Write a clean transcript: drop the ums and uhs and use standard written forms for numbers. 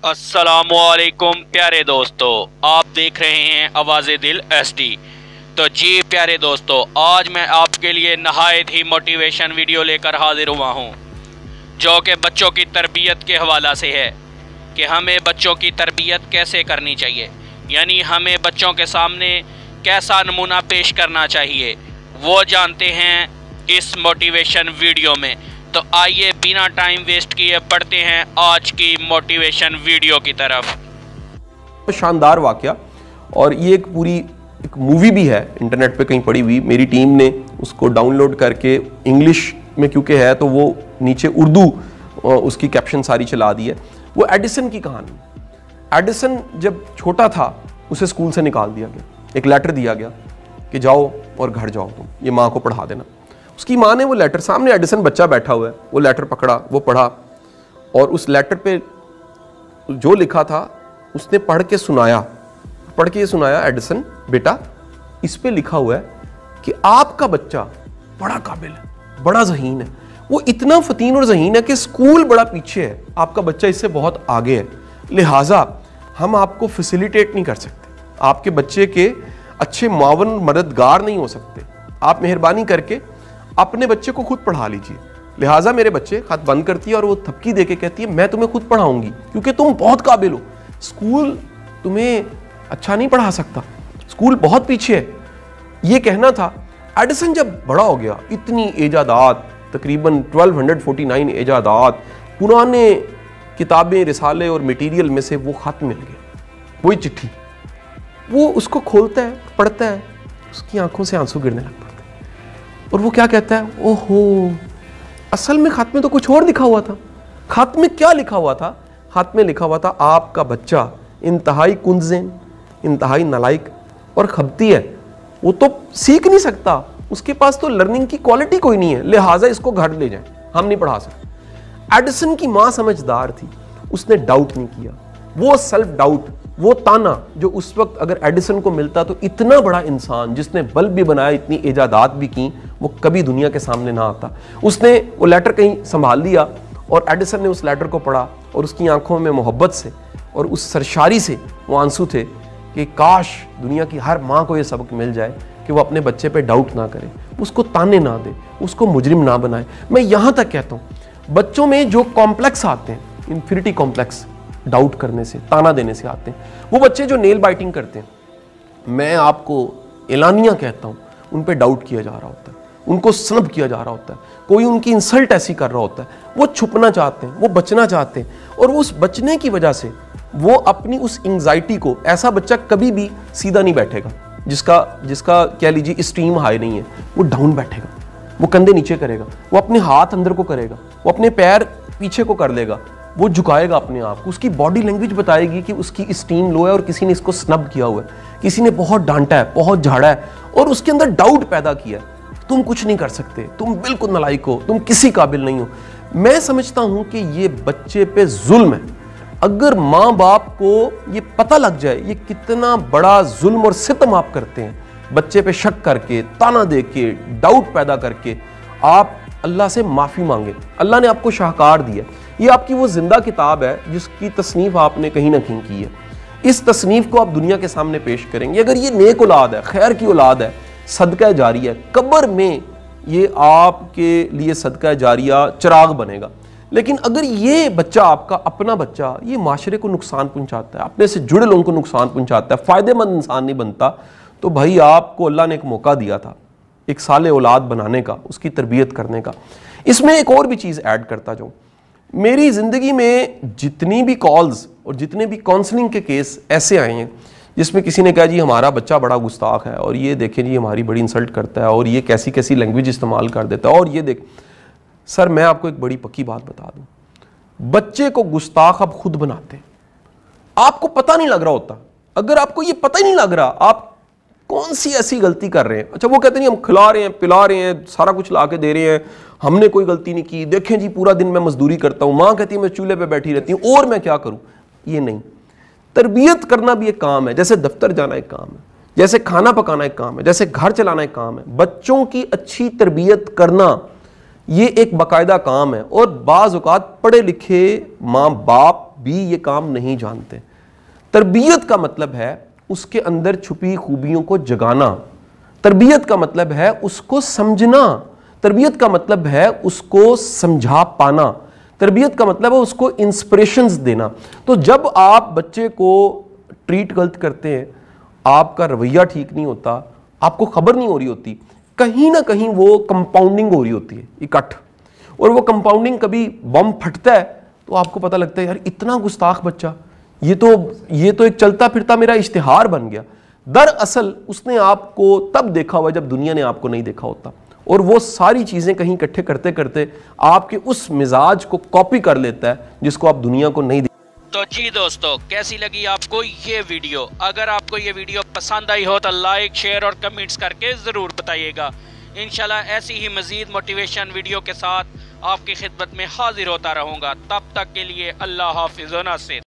अस्सलामुअलैकुम प्यारे दोस्तों, आप देख रहे हैं आवाज़ दिल SD। तो जी प्यारे दोस्तों, आज मैं आपके लिए नहायत ही मोटिवेशन वीडियो लेकर हाजिर हुआ हूँ, जो कि बच्चों की तरबियत के हवाला से है कि हमें बच्चों की तरबियत कैसे करनी चाहिए, यानी हमें बच्चों के सामने कैसा नमूना पेश करना चाहिए, वो जानते हैं इस मोटिवेशन वीडियो में। तो आइए बिना टाइम वेस्ट किए बढ़ते हैं आज की मोटिवेशन वीडियो की तरफ। शानदार वाकया, और ये एक मूवी भी है इंटरनेट पे कहीं पड़ी हुई। मेरी टीम ने उसको डाउनलोड करके इंग्लिश में क्योंकि है तो वो नीचे उर्दू उसकी कैप्शन सारी चला दी है। वो एडिसन की कहानी। एडिसन जब छोटा था उसे स्कूल से निकाल दिया गया, एक लेटर दिया गया कि जाओ और घर जाओ, तुम ये माँ को पढ़ा देना। उसकी माँ ने वो लेटर, सामने एडिसन बच्चा बैठा हुआ है, वो लेटर पकड़ा, वो पढ़ा, और उस लेटर पे जो लिखा था उसने पढ़ के ये सुनाया, एडिसन बेटा इस पे लिखा हुआ है कि आपका बच्चा बड़ा काबिल है, बड़ा ज़हीन है, वो इतना फतीन और ज़हीन है कि स्कूल बड़ा पीछे है, आपका बच्चा इससे बहुत आगे है, लिहाजा हम आपको फैसिलिटेट नहीं कर सकते, आपके बच्चे के अच्छे मावन मददगार नहीं हो सकते, आप मेहरबानी करके अपने बच्चे को खुद पढ़ा लीजिए। लिहाजा मेरे बच्चे खत बंद करती है और वो थपकी दे के कहती है मैं तुम्हें खुद पढ़ाऊंगी क्योंकि तुम बहुत काबिल हो, स्कूल तुम्हें अच्छा नहीं पढ़ा सकता, स्कूल बहुत पीछे है। ये कहना था। एडिसन जब बड़ा हो गया, इतनी इजादात, तकरीबन 1249 इजादात, पुराने किताबें, रिसाले और मटीरियल में से वो खत मिल गया, वही चिट्ठी। वो उसको खोलता है, पढ़ता है, उसकी आंखों से आंसू गिरने लगता है और वो क्या कहता है, ओहो असल में खत में तो कुछ और लिखा हुआ था। खत में क्या लिखा हुआ था? खत में लिखा हुआ था आपका बच्चा इंतहाई कुंज़ेन, इंतहाई नालायक और खबती है, वो तो सीख नहीं सकता, उसके पास तो लर्निंग की क्वालिटी कोई नहीं है, लिहाजा इसको घर ले जाएं, हम नहीं पढ़ा सकते। एडिसन की माँ समझदार थी, उसने डाउट नहीं किया। वो सेल्फ डाउट, वो ताना जो उस वक्त अगर एडिसन को मिलता तो इतना बड़ा इंसान जिसने बल्ब भी बनाया, इतनी इजादात भी की, वो कभी दुनिया के सामने ना आता। उसने वो लेटर कहीं संभाल लिया और एडिसन ने उस लेटर को पढ़ा और उसकी आंखों में मोहब्बत से और उस सरशारी से वो आंसू थे कि काश दुनिया की हर माँ को ये सबक मिल जाए कि वो अपने बच्चे पे डाउट ना करे, उसको ताने ना दे, उसको मुजरिम ना बनाए। मैं यहाँ तक कहता हूँ बच्चों में जो कॉम्प्लेक्स आते हैं, इन्फीरिटी कॉम्प्लेक्स, डाउट करने से, ताना देने से आते हैं, वो बच्चे जो नेल बाइटिंग करते हैं, मैं आपको एलानिया कहता हूँ, उन पे डाउट किया जा रहा होता है, उनको स्नब किया जा रहा होता है, कोई उनकी इंसल्ट ऐसी कर रहा होता है, वो छुपना चाहते हैं, वो बचना चाहते हैं, और वो उस बचने की वजह से वो अपनी उस एंग्जाइटी को, ऐसा बच्चा कभी भी सीधा नहीं बैठेगा जिसका कह लीजिए स्टीम हाई नहीं है, वो डाउन बैठेगा, वो कंधे नीचे करेगा, वो अपने हाथ अंदर को करेगा, वो अपने पैर पीछे को कर लेगा, वो झुकाएगा अपने आप को, उसकी बॉडी लैंग्वेज बताएगी कि उसकी स्टीम लो है और किसी ने इसको स्नब किया हुआ है, किसी ने बहुत डांटा है, बहुत झाड़ा है और उसके अंदर डाउट पैदा किया है, तुम कुछ नहीं कर सकते, तुम बिल्कुल नालायक हो, तुम किसी काबिल नहीं हो। मैं समझता हूं कि ये बच्चे पे जुल्म है। अगर माँ बाप को ये पता लग जाए ये कितना बड़ा जुल्म और सितम आप करते हैं, बच्चे पे शक करके, ताना दे के, डाउट पैदा करके, आप अल्लाह से माफ़ी मांगे। अल्लाह ने आपको शाहकार दिया, ये आपकी वो जिंदा किताब है जिसकी तसनीफ आपने कहीं ना कहीं की है। इस तसनीफ को आप दुनिया के सामने पेश करेंगे। अगर ये नेक औलाद है, खैर की औलाद है, सदका जारी है, कब्र में ये आपके लिए सदका जारिया चिराग बनेगा। लेकिन अगर ये बच्चा आपका अपना बच्चा ये माशरे को नुकसान पहुंचाता है, अपने से जुड़े लोगों को नुकसान पहुंचाता है, फ़ायदेमंद इंसान नहीं बनता, तो भाई आपको अल्लाह ने एक मौका दिया था एक साले औलाद बनाने का, उसकी तरबियत करने का। इसमें एक और भी चीज़ ऐड करता जाऊँ, मेरी ज़िंदगी में जितनी भी कॉल्स और जितने भी काउंसलिंग के केस ऐसे आए हैं जिसमें किसी ने कहा जी हमारा बच्चा बड़ा गुस्ताख है और ये देखें जी हमारी बड़ी इंसल्ट करता है और ये कैसी कैसी लैंग्वेज इस्तेमाल कर देता है और ये देख। सर मैं आपको एक बड़ी पक्की बात बता दूं, बच्चे को गुस्ताख आप खुद बनाते हैं, आपको पता नहीं लग रहा होता। अगर आपको ये पता ही नहीं लग रहा आप कौन सी ऐसी गलती कर रहे हैं, अच्छा वो कहते हैं हम खिला रहे हैं, पिला रहे हैं, सारा कुछ ला के दे रहे हैं, हमने कोई गलती नहीं की, देखें जी पूरा दिन मैं मजदूरी करता हूँ, माँ कहती है मैं चूल्हे पे बैठी रहती हूँ और मैं क्या करूँ। ये नहीं, तरबियत करना भी एक काम है, जैसे दफ्तर जाना एक काम है, जैसे खाना पकाना एक काम है, जैसे घर चलाना एक काम है। बच्चों की अच्छी तरबियत करना ये एक बाकायदा काम है और बाज़ औक़ात पढ़े लिखे माँ बाप بھی یہ کام نہیں جانتے. تربیت کا مطلب ہے اس کے اندر چھپی خوبیوں کو جگانا. تربیت کا مطلب ہے اس کو سمجھنا. تربیت کا مطلب ہے اس کو سمجھا پانا. تربیت کا مطلب ہے اس کو انسپریشنز دینا. تو جب آپ بچے کو ٹریٹ غلط کرتے ہیں, آپ کا رویہ ٹھیک نہیں ہوتا, آپ کو خبر نہیں ہو رہی ہوتی, کہیں نہ کہیں وہ کمپاؤنڈنگ ہو رہی ہوتی ہے, اکٹھ, اور وہ کمپاؤنڈنگ کبھی بم پھٹتا ہے تو آپ کو پتہ لگتا ہے یار اتنا گستاخ بچہ, یہ تو ایک چلتا پھرتا میرا اشتہار بن گیا. دراصل اس نے آپ کو تب دیکھا ہوا جب دنیا نے آپ کو نہیں دیکھا ہوتا, اور وہ ساری چیزیں کہیں اکٹھے کرتے کرتے آپ کے اس مزاج کو کاپی کر لیتا ہے جس کو آپ دنیا کو نہیں دیکھتے. تو جی دوستو, کیسی لگی آپ کو یہ ویڈیو؟ اگر آپ کو یہ ویڈیو پسند آئی ہو تو لائک, شیئر اور کمنٹس کر کے ضرور بتائیے گا. انشاءاللہ ایسی ہی مزید موٹیویشن ویڈیو کے ساتھ آپ کی خدمت میں حاضر ہوتا رہوں گا. تب تک کے لیے اللہ حافظ و ناصر.